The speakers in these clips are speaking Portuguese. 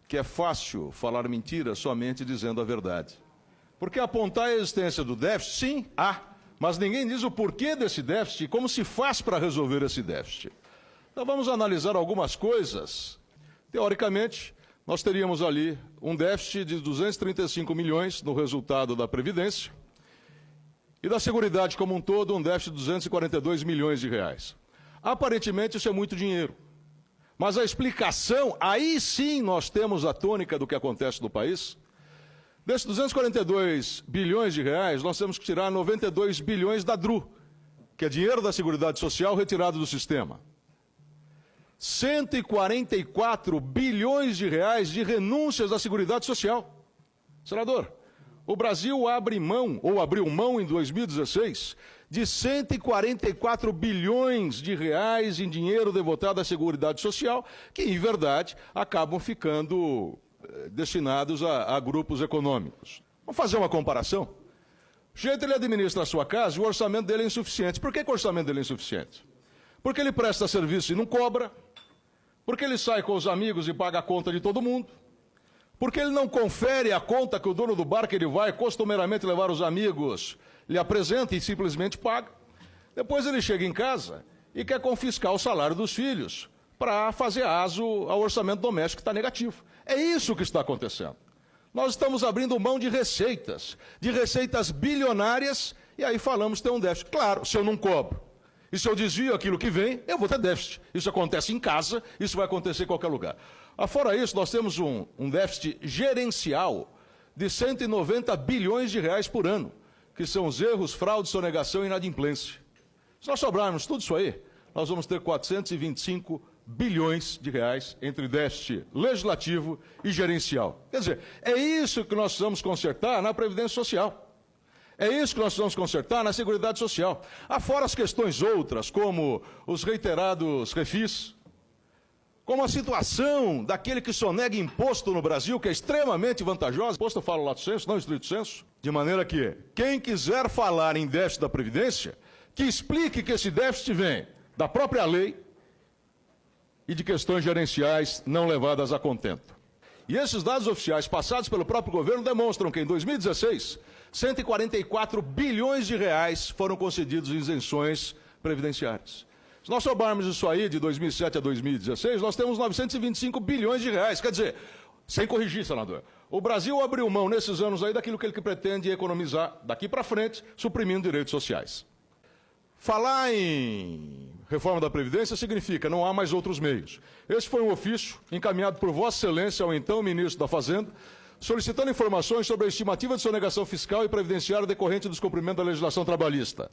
que é fácil falar mentira somente dizendo a verdade. Porque apontar a existência do déficit, sim, há, mas ninguém diz o porquê desse déficit e como se faz para resolver esse déficit. Então vamos analisar algumas coisas. Teoricamente, nós teríamos ali um déficit de 235 milhões no resultado da Previdência e da Seguridade como um todo um déficit de 242 milhões de reais. Aparentemente isso é muito dinheiro. Mas a explicação, aí sim nós temos a tônica do que acontece no país. Desses 242 bilhões de reais, nós temos que tirar 92 bilhões da DRU, que é dinheiro da Seguridade Social retirado do sistema. 144 bilhões de reais de renúncias da Seguridade Social. Senador, o Brasil abre mão, ou abriu mão em 2016, de 144 bilhões de reais em dinheiro devotado à Seguridade Social, que, em verdade, acabam ficando destinados a grupos econômicos. Vamos fazer uma comparação? O jeito ele administra a sua casa e o orçamento dele é insuficiente. Por que o orçamento dele é insuficiente? Porque ele presta serviço e não cobra, porque ele sai com os amigos e paga a conta de todo mundo, porque ele não confere a conta que o dono do bar que ele vai costumeiramente levar os amigos lhe apresenta e simplesmente paga. Depois ele chega em casa e quer confiscar o salário dos filhos para fazer aso ao orçamento doméstico que está negativo. É isso que está acontecendo. Nós estamos abrindo mão de receitas bilionárias, e aí falamos que tem um déficit. Claro, se eu não cobro e se eu desvio aquilo que vem, eu vou ter déficit. Isso acontece em casa, isso vai acontecer em qualquer lugar. Fora isso, nós temos um déficit gerencial de 190 bilhões de reais por ano, que são os erros, fraude, sonegação e inadimplência. Se nós sobrarmos tudo isso aí, nós vamos ter 425 bilhões de reais entre déficit legislativo e gerencial. Quer dizer, é isso que nós precisamos consertar na Previdência Social. É isso que nós precisamos consertar na Seguridade Social. Fora as questões outras, como os reiterados refis, como a situação daquele que sonega imposto no Brasil, que é extremamente vantajosa. Imposto eu falo lato sensu, não estrito sensu. De maneira que quem quiser falar em déficit da Previdência, que explique que esse déficit vem da própria lei e de questões gerenciais não levadas a contento. E esses dados oficiais passados pelo próprio governo demonstram que em 2016, 144 bilhões de reais foram concedidos em isenções previdenciárias. Se nós somarmos isso aí de 2007 a 2016, nós temos 925 bilhões de reais. Quer dizer, sem corrigir, senador, o Brasil abriu mão nesses anos aí daquilo que ele pretende economizar daqui para frente, suprimindo direitos sociais. Falar em reforma da Previdência significa não há mais outros meios. Esse foi um ofício encaminhado por Vossa Excelência ao então Ministro da Fazenda, solicitando informações sobre a estimativa de sonegação fiscal e previdenciária decorrente do descumprimento da legislação trabalhista.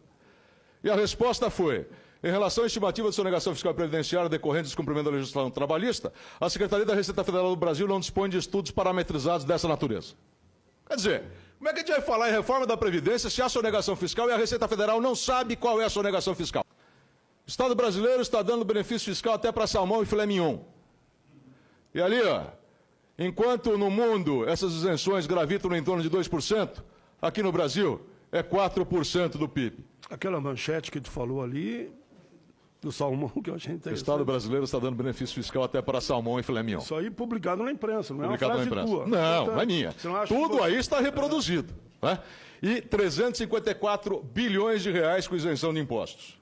E a resposta foi: em relação à estimativa de sonegação fiscal e previdenciária decorrente do descumprimento da legislação trabalhista, a Secretaria da Receita Federal do Brasil não dispõe de estudos parametrizados dessa natureza. Quer dizer, como é que a gente vai falar em reforma da Previdência se há sonegação fiscal e a Receita Federal não sabe qual é a sonegação fiscal? O Estado brasileiro está dando benefício fiscal até para salmão e filé mignon. E ali, enquanto no mundo essas isenções gravitam em torno de 2%, aqui no Brasil é 4% do PIB. Aquela manchete que tu falou ali, do salmão, que eu achei interessante. O Estado brasileiro está dando benefício fiscal até para salmão e filé mignon. Isso aí publicado na imprensa, não publicado é uma frase tua. Não, não é minha. Tudo aí está reproduzido. Né? E 354 bilhões de reais com isenção de impostos.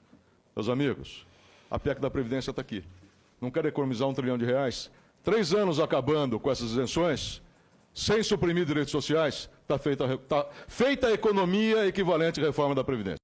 Meus amigos, a PEC da Previdência está aqui. Não quer economizar 1 trilhão de reais? 3 anos acabando com essas isenções, sem suprimir direitos sociais, está feita a economia equivalente à reforma da Previdência.